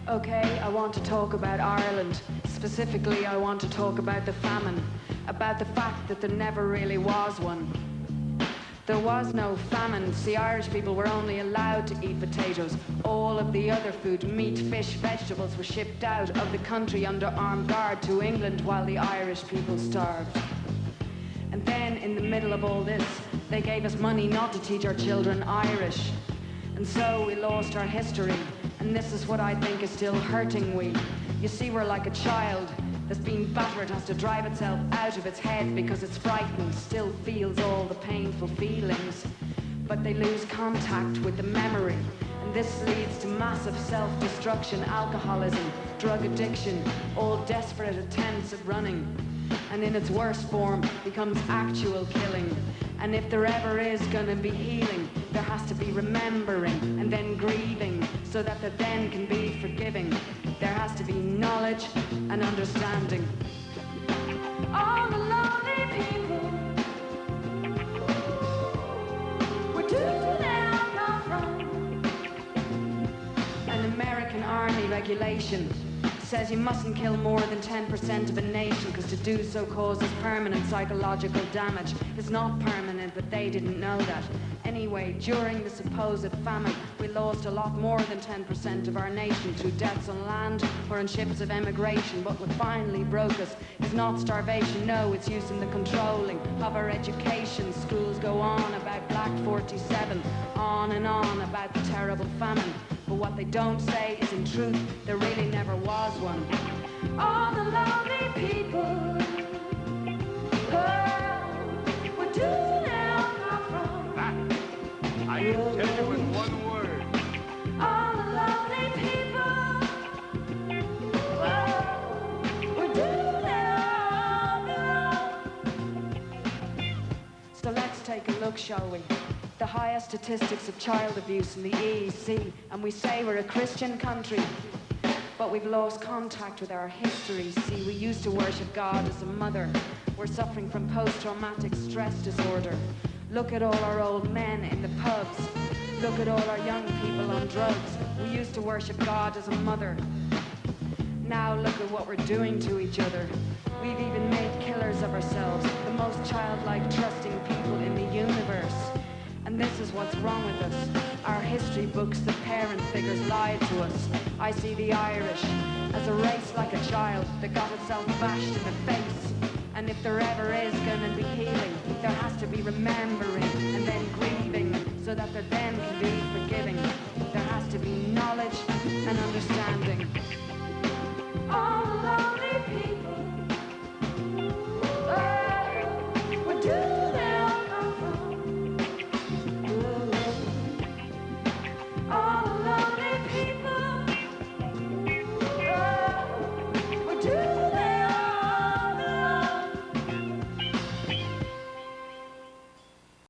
Okay, I want to talk about Ireland. Specifically, I want to talk about the famine, about the fact that there never really was one. There was no famine. See, Irish people were only allowed to eat potatoes. All of the other food, meat, fish, vegetables, were shipped out of the country under armed guard to England while the Irish people starved. And then, in the middle of all this, they gave us money not to teach our children Irish. And so we lost our history. And this is what I think is still hurting we. You see, we're like a child that's been battered, has to drive itself out of its head because it's frightened, still feels all the painful feelings. But they lose contact with the memory. And this leads to massive self-destruction, alcoholism, drug addiction, all desperate attempts at running. And in its worst form becomes actual killing. And if there ever is gonna be healing, there has to be remembering and then grieving so that there then can be forgiving. There has to be knowledge and understanding. All the lonely people, where do they all come from? An American Army regulation says you mustn't kill more than 10% of a nation because to do so causes permanent psychological damage. It's not permanent, but they didn't know that. Anyway, during the supposed famine, we lost a lot more than 10% of our nation through deaths on land or on ships of emigration. But what finally broke us is not starvation, no, it's use in the controlling of our education. Schools go on about Black 47, on and on about the terrible famine. But what they don't say is in truth, there really never was one. All the lonely people, where do they all come from? That, I can tell you in one word. All the lonely people, where do they all belong? So let's take a look, shall we? The highest statistics of child abuse in the EEC, and we say we're a Christian country, but we've lost contact with our history. See, we used to worship God as a mother. We're suffering from post-traumatic stress disorder. Look at all our old men in the pubs. Look at all our young people on drugs. We used to worship God as a mother. Now look at what we're doing to each other. We've even made killers of ourselves, the most childlike, trusting people in the universe. And this is what's wrong with us. Our history books, the parent figures lied to us. I see the Irish as a race like a child that got itself bashed in the face. And if there ever is gonna be healing, there has to be remembering and then grieving so that there then can be forgiving. There has to be knowledge and understanding.